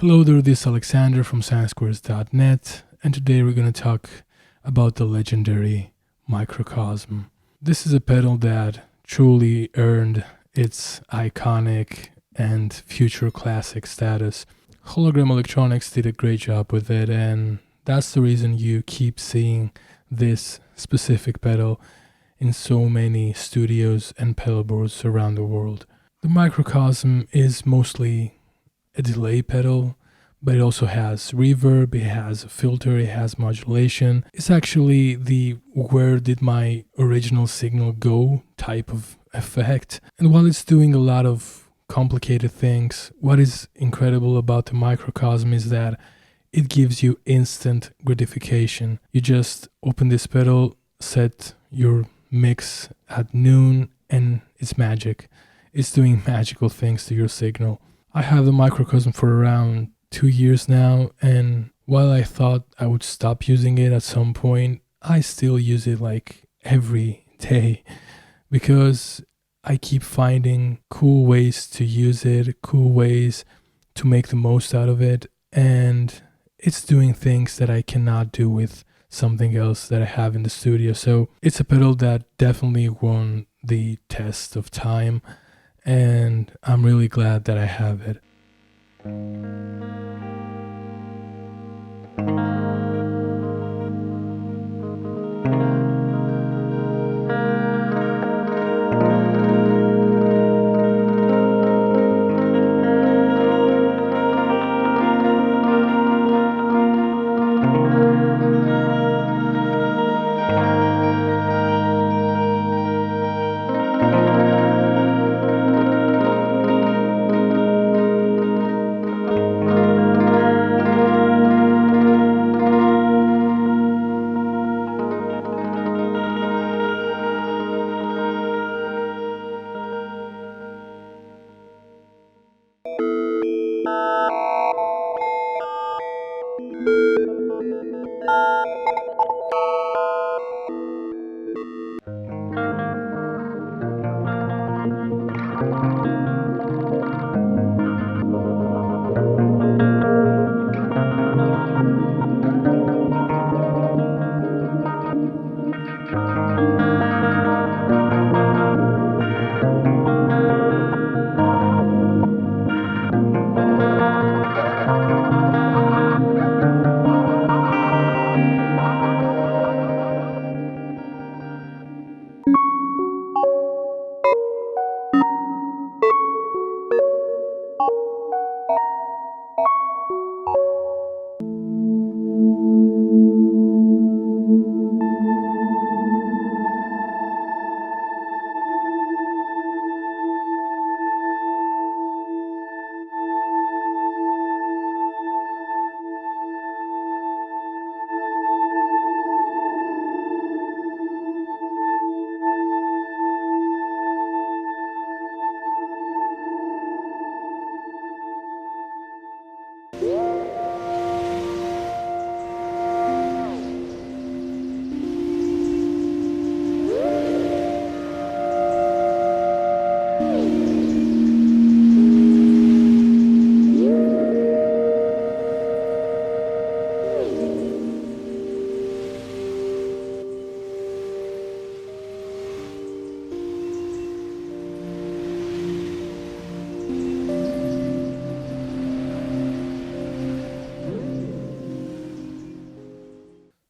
Hello there, this is Alexander from Sinesquares.net, and today we're going to talk about the legendary Microcosm. This is a pedal that truly earned its iconic and future classic status. Hologram Electronics did a great job with it, and that's the reason you keep seeing this specific pedal in so many studios and pedal boards around the world. The Microcosm is mostly a delay pedal, but it also has reverb, it has a filter, it has modulation. It's actually the where did my original signal go type of effect. And while it's doing a lot of complicated things, what is incredible about the Microcosm is that it gives you instant gratification. You just open this pedal, set your mix at noon, and it's magic. It's doing magical things to your signal. I have the Microcosm for around 2 years now, and while I thought I would stop using it at some point, I still use it like every day because I keep finding cool ways to use it, cool ways to make the most out of it, and it's doing things that I cannot do with something else that I have in the studio. So it's a pedal that definitely won the test of time, and I'm really glad that I have it.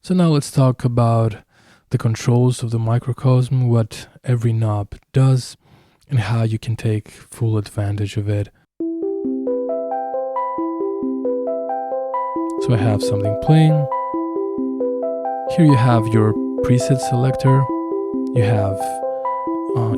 So now let's talk about the controls of the Microcosm, what every knob does, and how you can take full advantage of it. So I have something playing. Here you have your preset selector. You have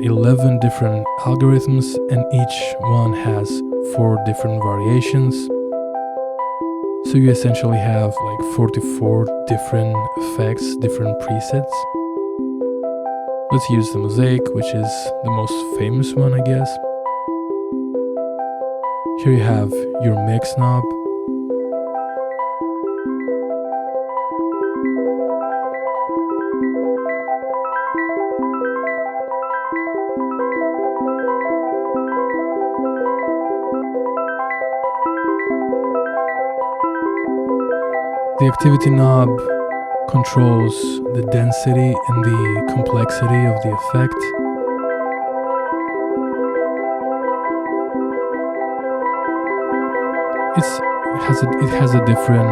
11 different algorithms, and each one has 4 different variations. So you essentially have like 44 different effects, different presets. Let's use the Mosaic, which is the most famous one, I guess. Here you have your mix knob. The activity knob controls the density and the complexity of the effect. It has a different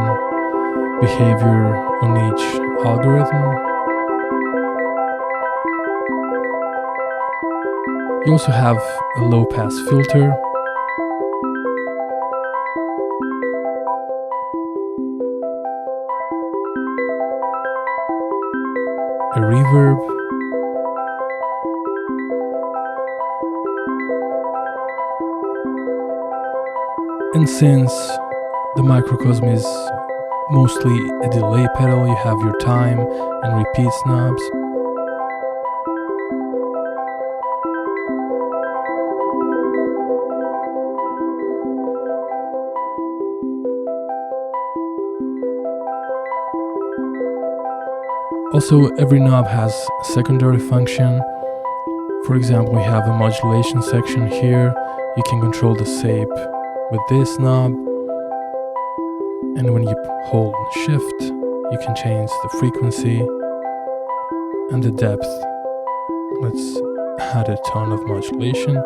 behavior on each algorithm. You also have a low pass filter. A reverb. And since the microcosm is mostly a delay pedal, you have your time and repeats knobs. Also, every knob has a secondary function. For example, we have a modulation section here. You can control the shape with this knob. And when you hold shift, you can change the frequency and the depth. Let's add a ton of modulation.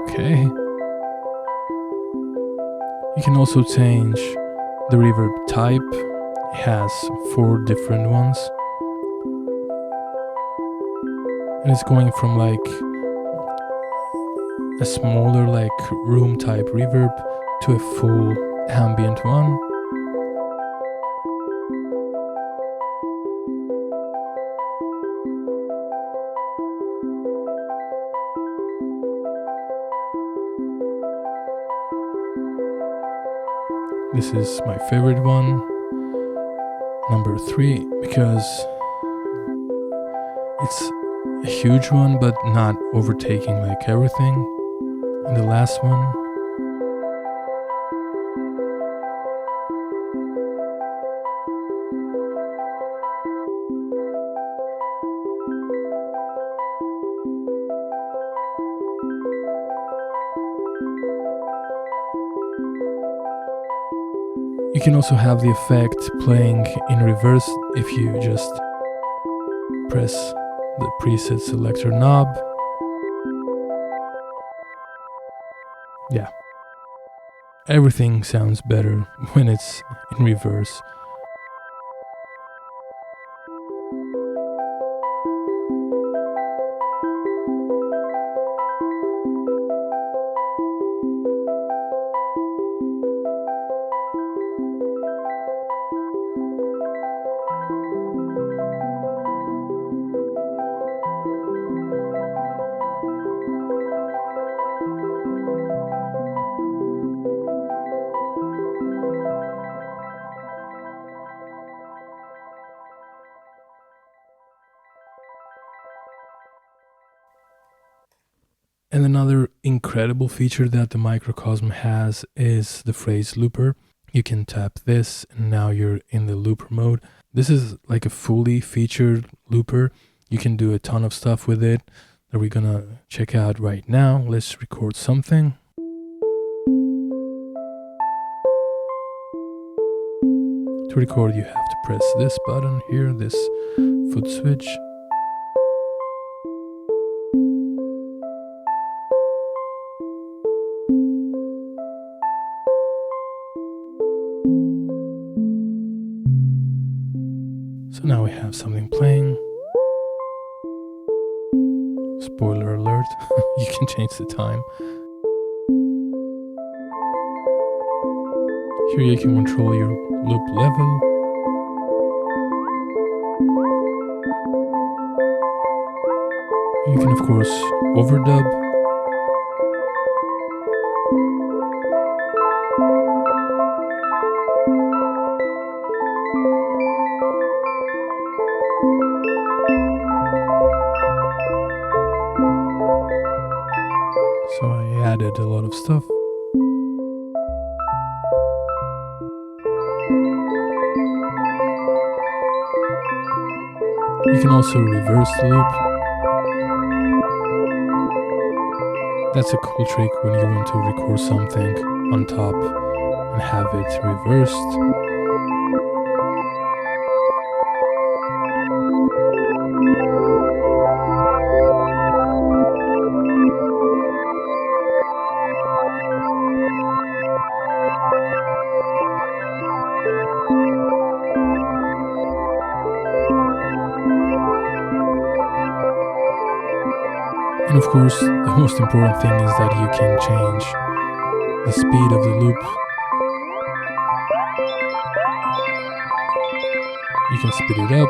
Okay. You can also change the reverb type. It has 4 different ones. And it's going from like a smaller like room type reverb to a full ambient one. This is my favorite one, number 3, because it's a huge one but not overtaking like everything. And the last one, you can also have the effect playing in reverse if you just press the preset selector knob. Yeah, everything sounds better when it's in reverse. And another incredible feature that the Microcosm has is the phrase looper. You can tap this and now you're in the looper mode. This is like a fully featured looper. You can do a ton of stuff with it that we're gonna check out right now. Let's record something. To record, you have to press this button here, this foot switch. So now we have something playing. Spoiler alert, you can change the time. Here you can control your loop level. You can of course overdub. So I added a lot of stuff. You can also reverse the loop. That's a cool trick when you want to record something on top and have it reversed. And of course, the most important thing is that you can change the speed of the loop. You can speed it up,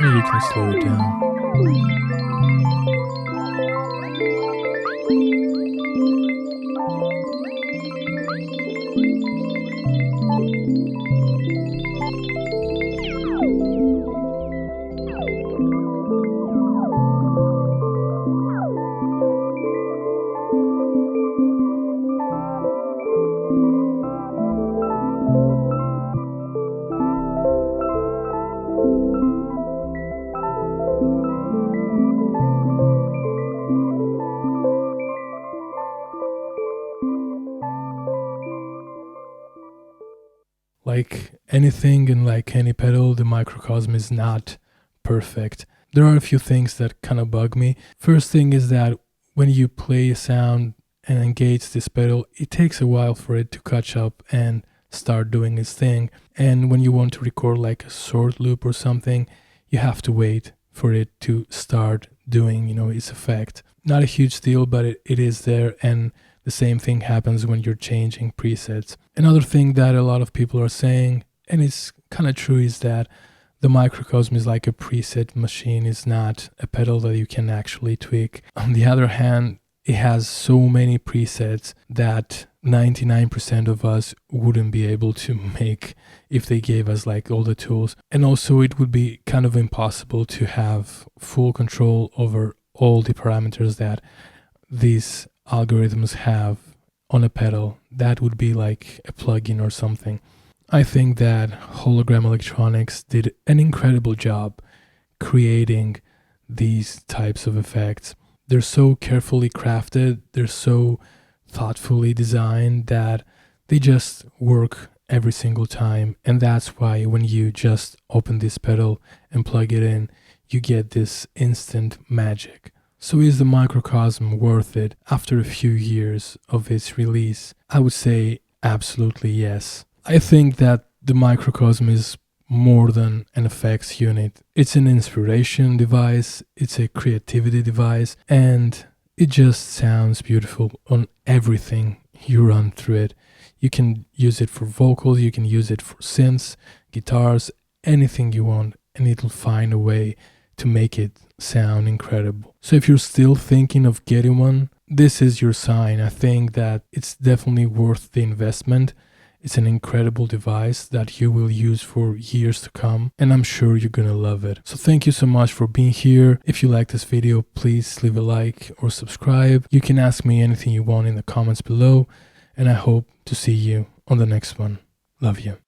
and you can slow it down. Like anything and like any pedal, the microcosm is not perfect. There are a few things that kind of bug me. First thing is that when you play a sound and engage this pedal, it takes a while for it to catch up and start doing its thing. And when you want to record like a short loop or something, you have to wait for it to start doing, its effect. Not a huge deal, but it is there, and the same thing happens when you're changing presets. Another thing that a lot of people are saying, and it's kind of true, is that the microcosm is like a preset machine. It's not a pedal that you can actually tweak. On the other hand, it has so many presets that 99% of us wouldn't be able to make if they gave us like all the tools. And also it would be kind of impossible to have full control over all the parameters that these algorithms have on a pedal. That would be like a plugin or something. I think that Hologram Electronics did an incredible job creating these types of effects. They're so carefully crafted, they're so thoughtfully designed that they just work every single time. And that's why when you just open this pedal and plug it in, you get this instant magic. So is the microcosm worth it after a few years of its release? I would say absolutely yes. I think that the microcosm is more than an effects unit. It's an inspiration device, it's a creativity device, and it just sounds beautiful on everything you run through it. You can use it for vocals, you can use it for synths, guitars, anything you want, and it'll find a way to make it sound incredible. So if you're still thinking of getting one, this is your sign. I think that it's definitely worth the investment. It's an incredible device that you will use for years to come, and I'm sure you're gonna love it. So thank you so much for being here. If you like this video, please leave a like or subscribe. You can ask me anything you want in the comments below, and I hope to see you on the next one. Love you.